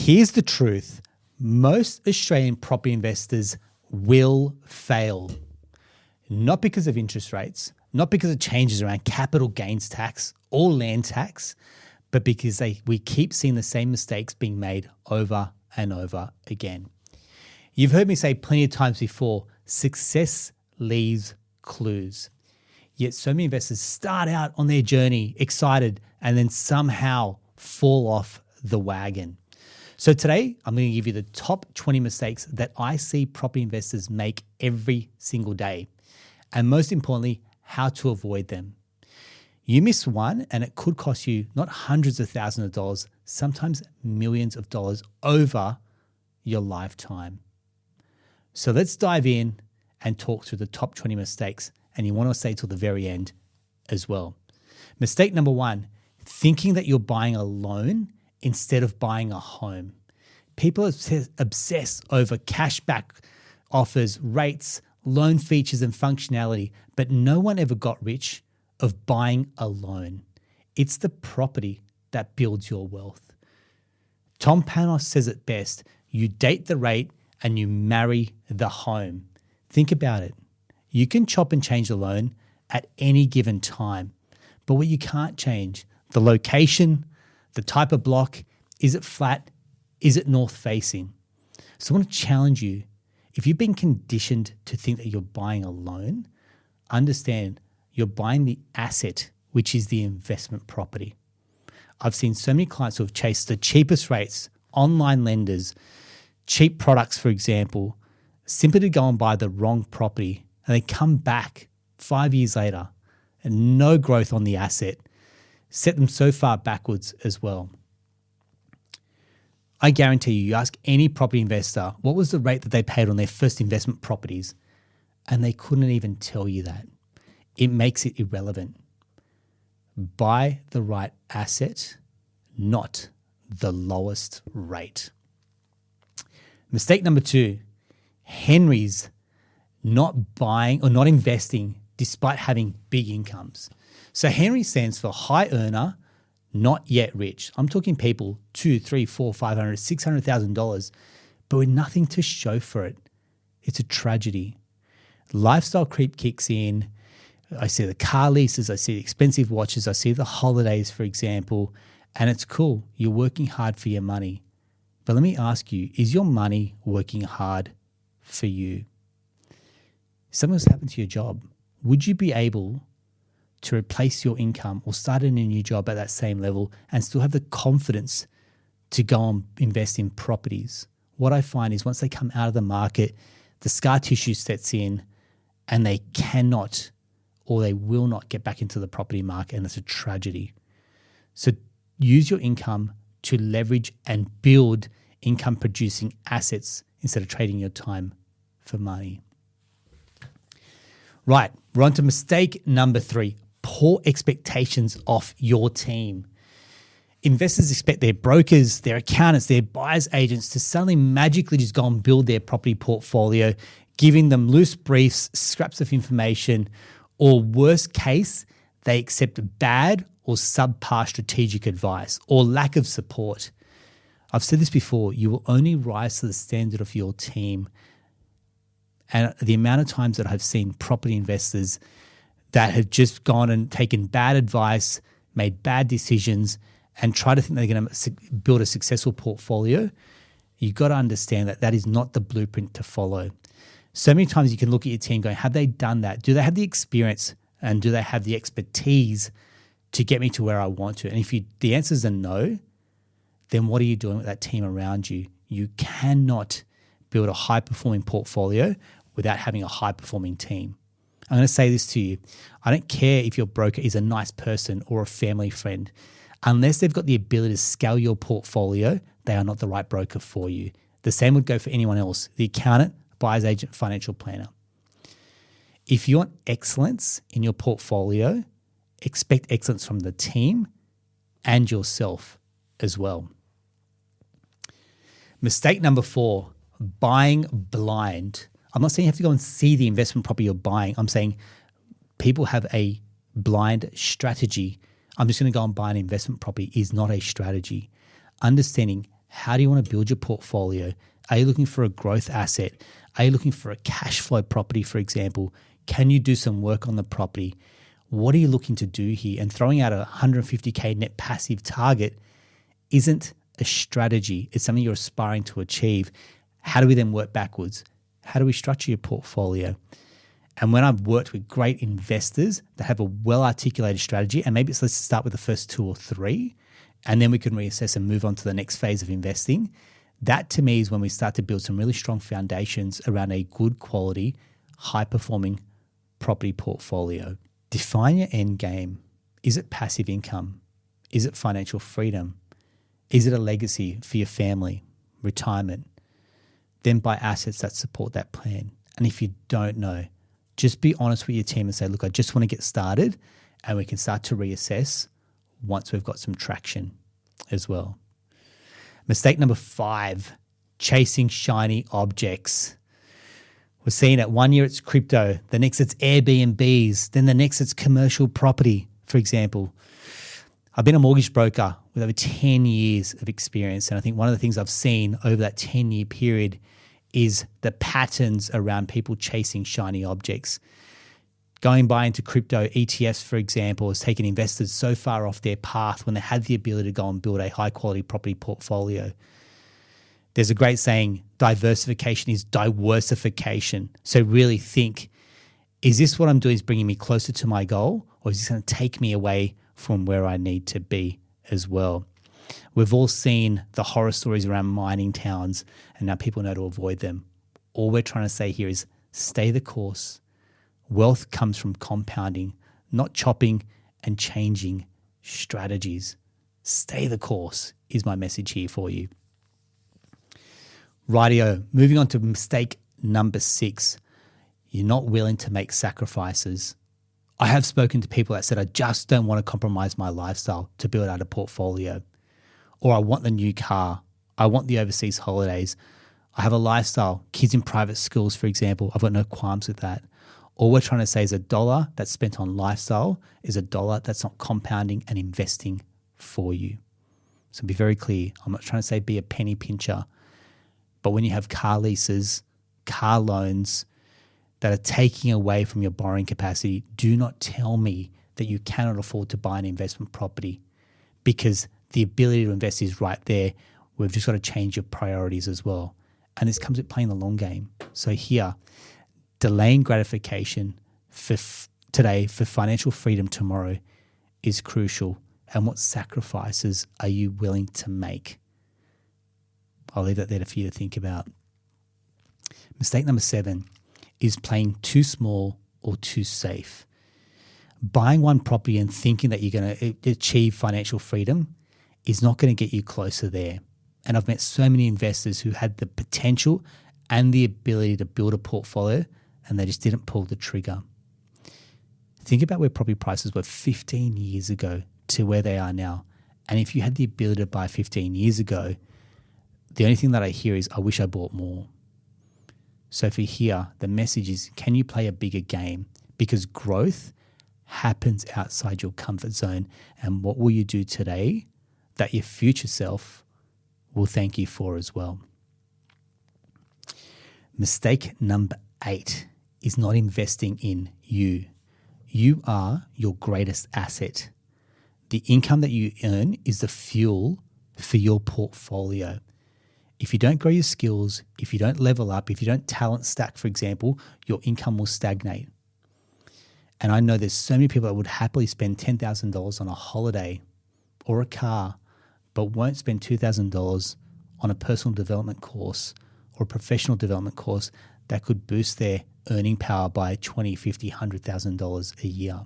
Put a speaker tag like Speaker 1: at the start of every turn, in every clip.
Speaker 1: Here's the truth. Most Australian property investors will fail. Not because of interest rates, not because of changes around capital gains tax or land tax, but because we keep seeing the same mistakes being made over and over again. You've heard me say plenty of times before, success leaves clues. Yet so many investors start out on their journey excited and then somehow fall off the wagon. So today, I'm going to give you the top 20 mistakes that I see property investors make every single day. And most importantly, how to avoid them. You miss one and it could cost you not hundreds of thousands of dollars, sometimes millions of dollars over your lifetime. So let's dive in and talk through the top 20 mistakes. And you want to stay till the very end as well. Mistake number one, thinking that you're buying a loan instead of buying a home. People obsess over cashback offers, rates, loan features and functionality, but no one ever got rich of buying a loan. It's the property that builds your wealth. Tom Panos says it best, you date the rate and you marry the home. Think about it. You can chop and change the loan at any given time, but what you can't change, the location, the type of block, is it flat, is it north facing? So I want to challenge you, if you've been conditioned to think that you're buying a loan, understand you're buying the asset, which is the investment property. I've seen so many clients who have chased the cheapest rates, online lenders, cheap products, for example, simply to go and buy the wrong property, and they come back 5 years later and no growth on the asset, set them so far backwards as well. I guarantee you ask any property investor, what was the rate that they paid on their first investment properties? And they couldn't even tell you that. It makes it irrelevant. Buy the right asset, not the lowest rate. Mistake number two, Henry's not buying or not investing despite having big incomes. So Henry stands for high earner, not yet rich. I'm talking people $200,000, $300,000, $400,000, $600,000, but with nothing to show for it. It's a tragedy. Lifestyle creep kicks in. I see the car leases, I see the expensive watches, I see the holidays, for example, and it's cool. You're working hard for your money. But let me ask you, is your money working hard for you? If something was to happen to your job, would you be able to replace your income or start in a new job at that same level and still have the confidence to go and invest in properties? What I find is once they come out of the market, the scar tissue sets in and they cannot or they will not get back into the property market, and it's a tragedy. So use your income to leverage and build income producing assets instead of trading your time for money. Right, we're on to mistake number three, poor expectations of your team. Investors expect their brokers, their accountants, their buyer's agents to suddenly magically just go and build their property portfolio, giving them loose briefs, scraps of information, or worst case, they accept bad or subpar strategic advice or lack of support. I've said this before, you will only rise to the standard of your team. And the amount of times that I've seen property investors that have just gone and taken bad advice, made bad decisions, and try to think they're going to build a successful portfolio, you've got to understand that that is not the blueprint to follow. So many times you can look at your team going, have they done that? Do they have the experience and do they have the expertise to get me to where I want to? And if the answers are no, then what are you doing with that team around you? You cannot build a high-performing portfolio without having a high-performing team. I'm going to say this to you. I don't care if your broker is a nice person or a family friend. Unless they've got the ability to scale your portfolio, they are not the right broker for you. The same would go for anyone else, the accountant, buyer's agent, financial planner. If you want excellence in your portfolio, expect excellence from the team and yourself as well. Mistake number 4, buying blind. I'm not saying you have to go and see the investment property you're buying. I'm saying people have a blind strategy. I'm just going to go and buy an investment property is not a strategy. Understanding How do you want to build your portfolio? Are you looking for a growth asset? Are you looking for a cash flow property, for example? Can you do some work on the property? What are you looking to do here? And throwing out a 150K net passive target isn't a strategy. It's something you're aspiring to achieve. How do we then work backwards? How do we structure your portfolio? And when I've worked with great investors that have a well-articulated strategy, and maybe let's start with the first 2 or 3, and then we can reassess and move on to the next phase of investing. That to me is when we start to build some really strong foundations around a good quality, high-performing property portfolio. Define your end game. Is it passive income? Is it financial freedom? Is it a legacy for your family, retirement? Then buy assets that support that plan. And if you don't know, just be honest with your team and say, look, I just want to get started, and we can start to reassess once we've got some traction as well. Mistake number 5, chasing shiny objects. We're seeing it. One year it's crypto, the next it's Airbnbs, then the next it's commercial property, for example. I've been a mortgage broker with over 10 years of experience, and I think one of the things I've seen over that 10-year period is the patterns around people chasing shiny objects. Going by into crypto ETFs, for example, has taken investors so far off their path when they had the ability to go and build a high-quality property portfolio. There's a great saying, diversification is diversification. So really think, is this what I'm doing is bringing me closer to my goal, or is this going to take me away from where I need to be as well? We've all seen the horror stories around mining towns, and now people know to avoid them. All we're trying to say here is stay the course. Wealth comes from compounding, not chopping and changing strategies. Stay the course is my message here for you. Rightio, moving on to mistake number 6. You're not willing to make sacrifices. I have spoken to people that said, I just don't want to compromise my lifestyle to build out a portfolio. Or I want the new car. I want the overseas holidays. I have a lifestyle, kids in private schools, for example. I've got no qualms with that. All we're trying to say is $1 that's spent on lifestyle is $1 that's not compounding and investing for you. So be very clear. I'm not trying to say be a penny pincher. But when you have car leases, car loans that are taking away from your borrowing capacity, do not tell me that you cannot afford to buy an investment property, because the ability to invest is right there. We've just got to change your priorities as well. And this comes with playing the long game. So here, delaying gratification for today for financial freedom tomorrow is crucial. And what sacrifices are you willing to make? I'll leave that there for you to think about. Mistake number 7 is playing too small or too safe. Buying one property and thinking that you're going to achieve financial freedom is not going to get you closer there. And I've met so many investors who had the potential and the ability to build a portfolio, and they just didn't pull the trigger. Think about where property prices were 15 years ago to where they are now. And if you had the ability to buy 15 years ago, the only thing that I hear is, I wish I bought more. So for here, the message is, can you play a bigger game? Because growth happens outside your comfort zone. And what will you do today that your future self will thank you for as well? Mistake number 8 is not investing in you. You are your greatest asset. The income that you earn is the fuel for your portfolio. If you don't grow your skills, if you don't level up, if you don't talent stack, for example, your income will stagnate. And I know there's so many people that would happily spend $10,000 on a holiday or a car, but won't spend $2,000 on a personal development course or a professional development course that could boost their earning power by $20,000, $50,000, $100,000 a year.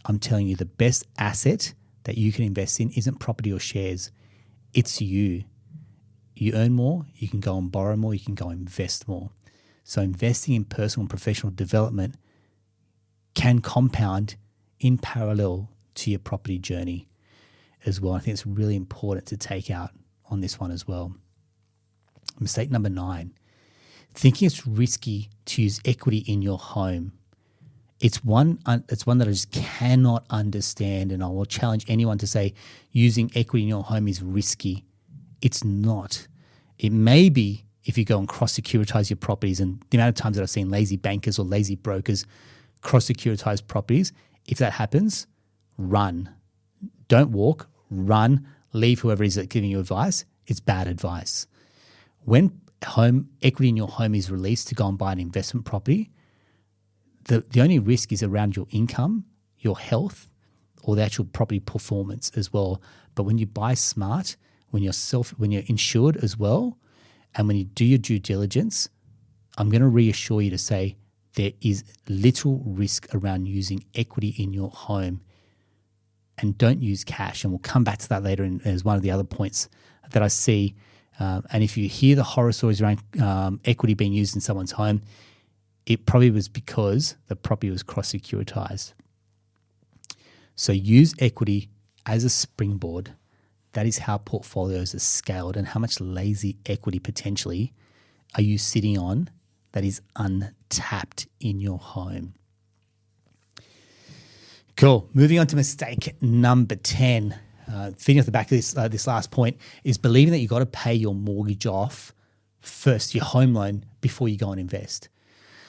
Speaker 1: I'm telling you, the best asset that you can invest in isn't property or shares. It's you. You earn more, you can go and borrow more, you can go and invest more. So investing in personal and professional development can compound in parallel to your property journey as well. I think it's really important to take out on this one as well. Mistake number 9, thinking it's risky to use equity in your home. It's one that I just cannot understand, and I will challenge anyone to say using equity in your home is risky. It's not. It may be if you go and cross-securitize your properties, and the amount of times that I've seen lazy bankers or lazy brokers cross-securitize properties, if that happens, run. Don't walk, run, leave whoever is giving you advice. It's bad advice. When home equity in your home is released to go and buy an investment property, the only risk is around your income, your health, or the actual property performance as well. But when you buy smart, when you're insured as well, and when you do your due diligence, I'm going to reassure you to say there is little risk around using equity in your home, and don't use cash. And we'll come back to that later as one of the other points that I see. And if you hear the horror stories around equity being used in someone's home, it probably was because the property was cross-securitized. So use equity as a springboard. That is how portfolios are scaled, and how much lazy equity potentially are you sitting on that is untapped in your home. Cool. Moving on to mistake number 10. Feeding off the back of this last point is believing that you've got to pay your mortgage off first, your home loan, before you go and invest.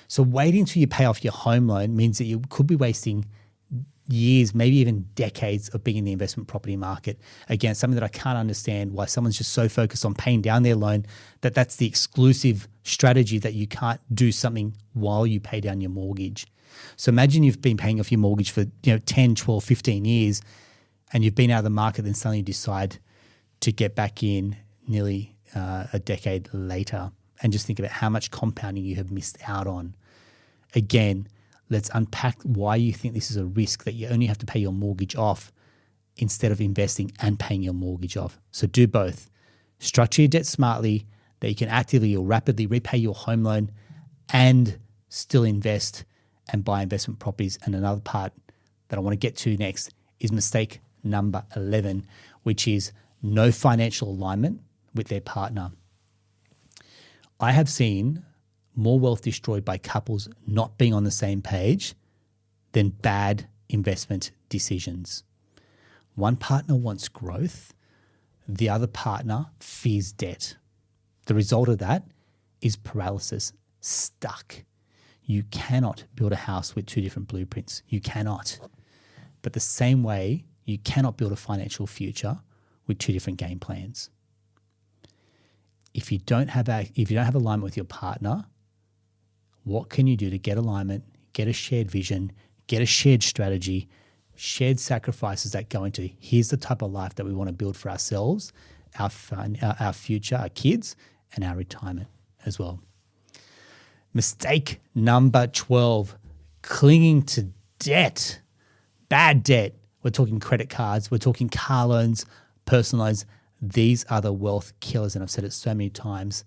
Speaker 1: So waiting until you pay off your home loan means that you could be wasting years, maybe even decades of being in the investment property market. Again, something that I can't understand why someone's just so focused on paying down their loan that that's the exclusive strategy, that you can't do something while you pay down your mortgage. So imagine you've been paying off your mortgage for 10, 12, 15 years, and you've been out of the market, then suddenly you decide to get back in nearly a decade later, and just think about how much compounding you have missed out on. Again, let's unpack why you think this is a risk, that you only have to pay your mortgage off instead of investing and paying your mortgage off. So do both. Structure your debt smartly, that you can actively or rapidly repay your home loan and still invest and buy investment properties. And another part that I want to get to next is mistake number 11, which is no financial alignment with their partner. I have seen more wealth destroyed by couples not being on the same page than bad investment decisions. One partner wants growth, the other partner fears debt. The result of that is paralysis, stuck. You cannot build a house with two different blueprints. You cannot. But the same way, you cannot build a financial future with two different game plans. If you don't have alignment with your partner, what can you do to get alignment, get a shared vision, get a shared strategy, shared sacrifices that go into here's the type of life that we want to build for ourselves, our future, our kids, and our retirement as well. Mistake number 12, clinging to debt, bad debt. We're talking credit cards, we're talking car loans, personal loans. These are the wealth killers, and I've said it so many times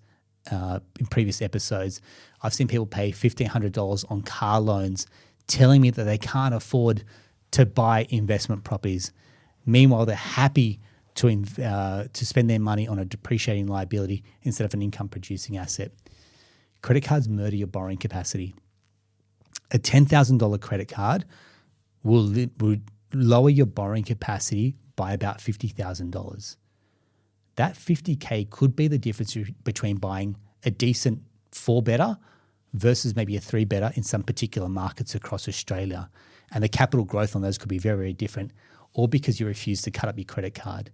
Speaker 1: in previous episodes. I've seen people pay $1,500 on car loans, telling me that they can't afford to buy investment properties. Meanwhile, they're happy to spend their money on a depreciating liability instead of an income-producing asset. Credit cards murder your borrowing capacity. A $10,000 credit card will lower your borrowing capacity by about $50,000. That $50K could be the difference between buying a decent 4-bedder versus maybe a 3-bedder in some particular markets across Australia. And the capital growth on those could be very, very different, or because you refuse to cut up your credit card.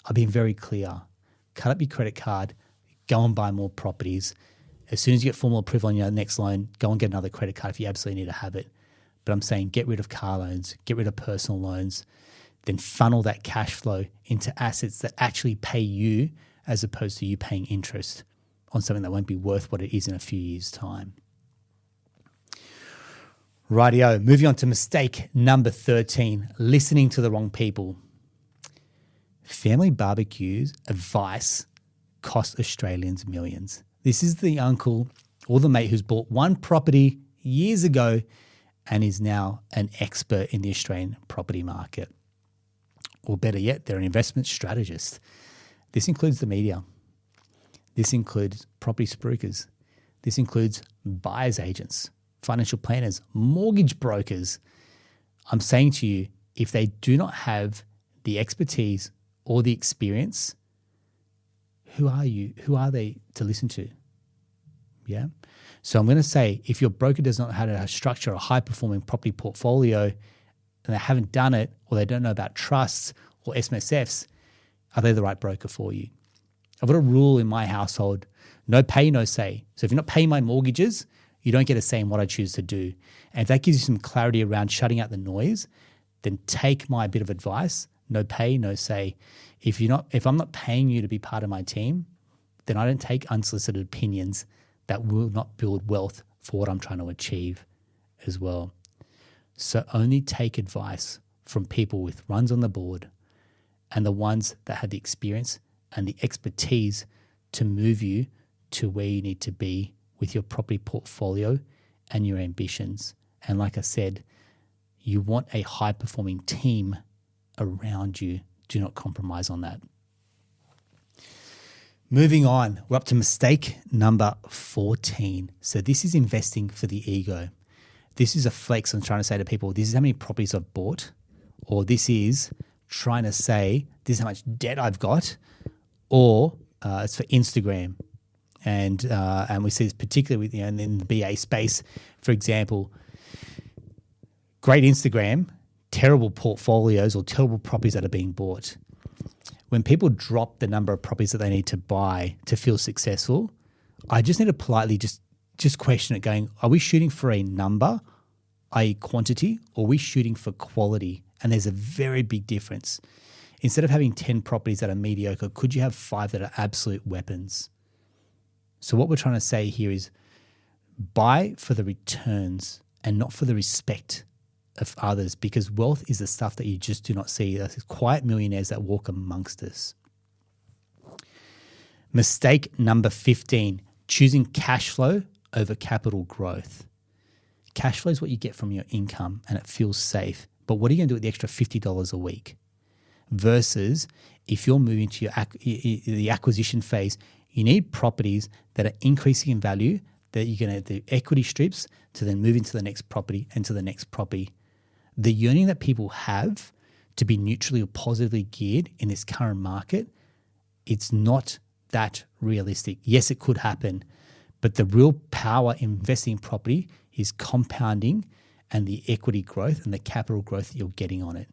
Speaker 1: I've been very clear. Cut up your credit card, go and buy more properties. As soon as you get formal approval on your next loan, go and get another credit card if you absolutely need to have it. But I'm saying get rid of car loans, get rid of personal loans, then funnel that cash flow into assets that actually pay you as opposed to you paying interest on something that won't be worth what it is in a few years' time. Rightio, moving on to mistake number 13, listening to the wrong people. Family barbecues advice cost Australians millions. This is the uncle or the mate who's bought one property years ago and is now an expert in the Australian property market. Or better yet, they're an investment strategist. This includes the media. This includes property spruikers. This includes buyer's agents, financial planners, mortgage brokers. I'm saying to you, if they do not have the expertise or the experience who are you? Who are they to listen to? Yeah. So I'm going to say, if your broker does not have a structure, a high-performing property portfolio, and they haven't done it, or they don't know about trusts or SMSFs, are they the right broker for you? I've got a rule in my household: no pay, no say. So if you're not paying my mortgages, you don't get a say in what I choose to do. And if that gives you some clarity around shutting out the noise, then take my bit of advice: no pay, no say. If I'm not paying you to be part of my team, then I don't take unsolicited opinions that will not build wealth for what I'm trying to achieve as well. So only take advice from people with runs on the board and the ones that have the experience and the expertise to move you to where you need to be with your property portfolio and your ambitions. And like I said, you want a high-performing team around you. Do not compromise on that. Moving on, we're up to mistake number 14. So this is investing for the ego. This is a flex. I'm trying to say to people, this is how many properties I've bought, or this is trying to say, this is how much debt I've got, or it's for Instagram. And we see this particularly with, in the BA space, for example, great Instagram, terrible portfolios or terrible properties that are being bought. When people drop the number of properties that they need to buy to feel successful, I just need to politely just question it, going, are we shooting for a number, i.e. quantity, or are we shooting for quality? And there's a very big difference. Instead of having 10 properties that are mediocre, could you have 5 that are absolute weapons? So what we're trying to say here is buy for the returns and not for the respect of others, because wealth is the stuff that you just do not see. There's quiet millionaires that walk amongst us. Mistake number 15, choosing cash flow over capital growth. Cash flow is what you get from your income and it feels safe. But what are you going to do with the extra $50 a week? Versus if you're moving to the acquisition phase, you need properties that are increasing in value, that you're going to do equity strips to then move into the next property and to the next property. The yearning that people have to be neutrally or positively geared in this current market, it's not that realistic. Yes, it could happen, but the real power in investing in property is compounding and the equity growth and the capital growth that you're getting on it.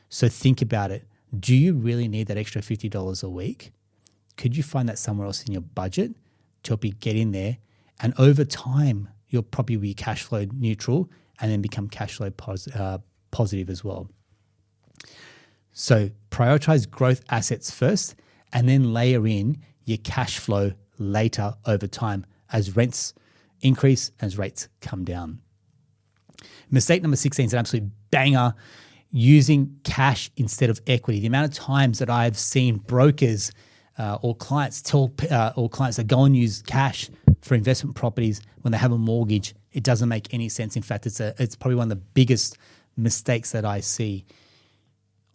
Speaker 1: So think about it. Do you really need that extra $50 a week? Could you find that somewhere else in your budget to help you get in there? And over time, your property will be cash flow neutral and then become cash flow positive as well. So prioritize growth assets first and then layer in your cash flow later over time as rents increase, as rates come down. Mistake number 16 is an absolute banger: using cash instead of equity. The amount of times that I've seen brokers or clients tell clients that go and use cash for investment properties when they have a mortgage, it doesn't make any sense. In fact, it's probably one of the biggest mistakes that I see.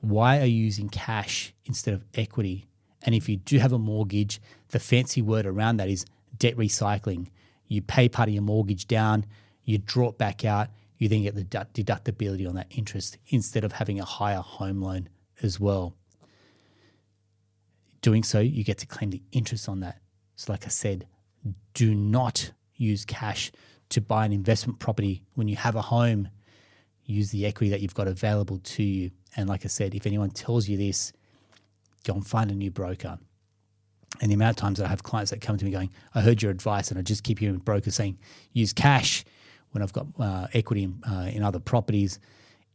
Speaker 1: Why are you using cash instead of equity? And if you do have a mortgage, the fancy word around that is debt recycling. You pay part of your mortgage down, you draw it back out, you then get the deductibility on that interest instead of having a higher home loan as well. Doing so, you get to claim the interest on that. So like I said, do not use cash to buy an investment property when you have a home. Use the equity that you've got available to you. And like I said, if anyone tells you this, go and find a new broker. And the amount of times that I have clients that come to me going, I heard your advice, and I just keep hearing brokers saying, use cash when I've got equity in other properties,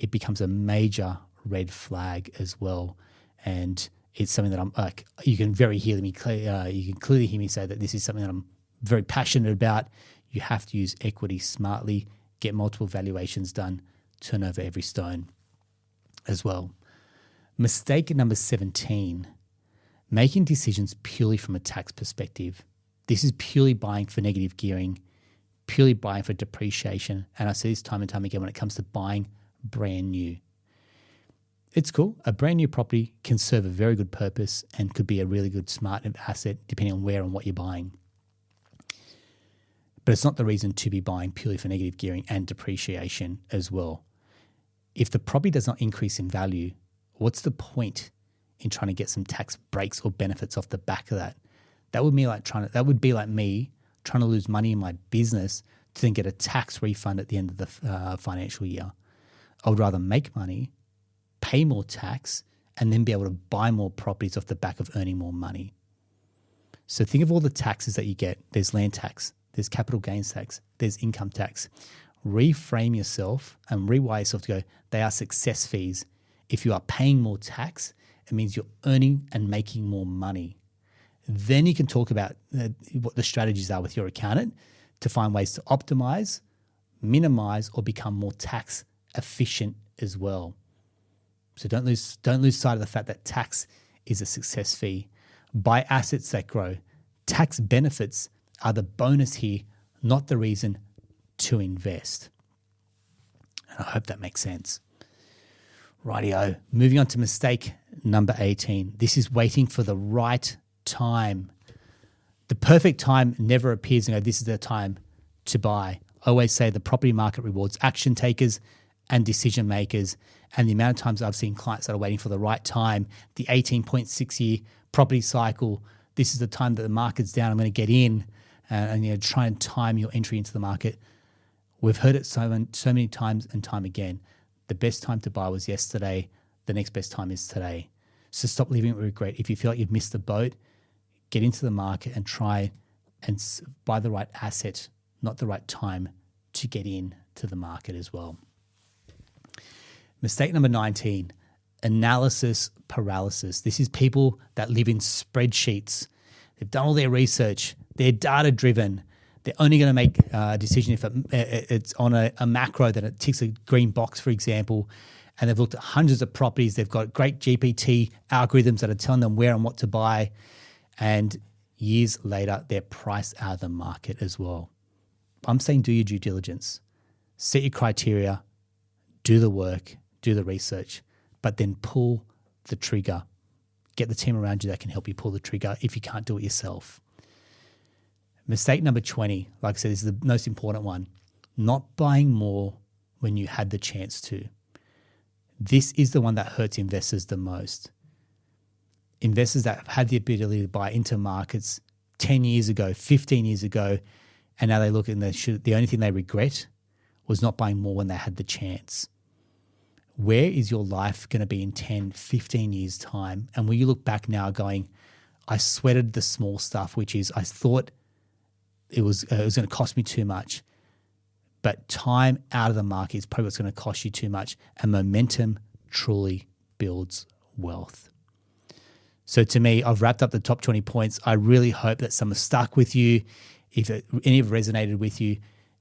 Speaker 1: it becomes a major red flag as well. And it's something that I'm like, you can clearly hear me say that this is something that I'm very passionate about. You have to use equity smartly, get multiple valuations done, turn over every stone as well. Mistake number 17, making decisions purely from a tax perspective. This is purely buying for negative gearing, purely buying for depreciation. And I see this time and time again when it comes to buying brand new. It's cool. A brand new property can serve a very good purpose and could be a really good smart asset depending on where and what you're buying. But it's not the reason to be buying purely for negative gearing and depreciation as well. If the property does not increase in value, what's the point in trying to get some tax breaks or benefits off the back of that? That would be like me trying to lose money in my business to then get a tax refund at the end of the financial year. I would rather make money, pay more tax, and then be able to buy more properties off the back of earning more money. So think of all the taxes that you get. There's land tax, there's capital gains tax, there's income tax. Reframe yourself and rewire yourself to go, they are success fees. If you are paying more tax, it means you're earning and making more money. Then you can talk about what the strategies are with your accountant to find ways to optimize, minimize, or become more tax efficient as well. So don't lose sight of the fact that tax is a success fee. Buy assets that grow. Tax benefits are the bonus here, not the reason to invest. And I hope that makes sense. Rightio. Moving on to mistake number 18. This is waiting for the right time. The perfect time never appears and go, this is the time to buy. I always say the property market rewards action takers and decision makers. And the amount of times I've seen clients that are waiting for the right time, the 18.6 year property cycle, this is the time that the market's down, I'm going to get in and try and time your entry into the market. We've heard it so many times and time again. The best time to buy was yesterday. The next best time is today. So stop living with regret. If you feel like you've missed the boat, get into the market and try and buy the right asset, not the right time to get in to the market as well. Mistake number 19, analysis paralysis. This is people that live in spreadsheets. They've done all their research. They're data-driven. They're only going to make a decision if it's on a macro that it ticks a green box, for example, and they've looked at hundreds of properties. They've got great GPT algorithms that are telling them where and what to buy, and years later, they're priced out of the market as well. I'm saying do your due diligence. Set your criteria, do the work, do the research, but then pull the trigger. Get the team around you that can help you pull the trigger if you can't do it yourself. Mistake number 20, like I said, this is the most important one. Not buying more when you had the chance to. This is the one that hurts investors the most. Investors that have had the ability to buy into markets 10 years ago, 15 years ago, and now they look and the only thing they regret was not buying more when they had the chance. Where is your life going to be in 10, 15 years' time? And will you look back now going, I sweated the small stuff, which is I thought it was going to cost me too much. But time out of the market is probably what's going to cost you too much. And momentum truly builds wealth. So to me, I've wrapped up the top 20 points. I really hope that some have stuck with you. If any have resonated with you,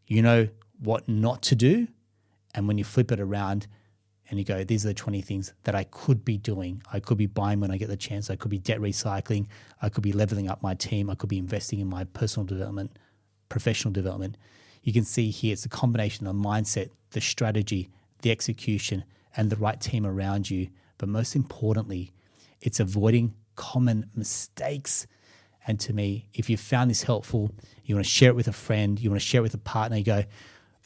Speaker 1: you know what not to do. And when you flip it around and you go, these are the 20 things that I could be doing. I could be buying when I get the chance. I could be debt recycling. I could be leveling up my team. I could be investing in my personal development, professional development. You can see here it's a combination of mindset, the strategy, the execution, and the right team around you. But most importantly, it's avoiding common mistakes. And to me, if you found this helpful, you want to share it with a friend, you want to share it with a partner, you go,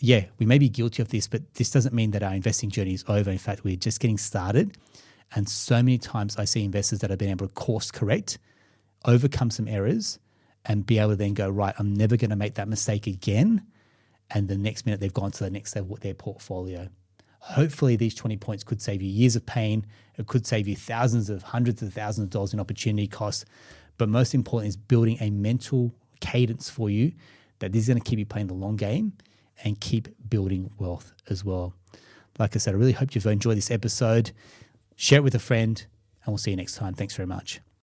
Speaker 1: yeah, we may be guilty of this, but this doesn't mean that our investing journey is over. In fact, we're just getting started. And so many times I see investors that have been able to course correct, overcome some errors, and be able to then go, right, I'm never going to make that mistake again. And the next minute they've gone to the next level with their portfolio. Hopefully these 20 points could save you years of pain. It could save you hundreds of thousands of dollars in opportunity costs. But most important is building a mental cadence for you that this is going to keep you playing the long game and keep building wealth as well. Like I said, I really hope you've enjoyed this episode. Share it with a friend, and we'll see you next time. Thanks very much.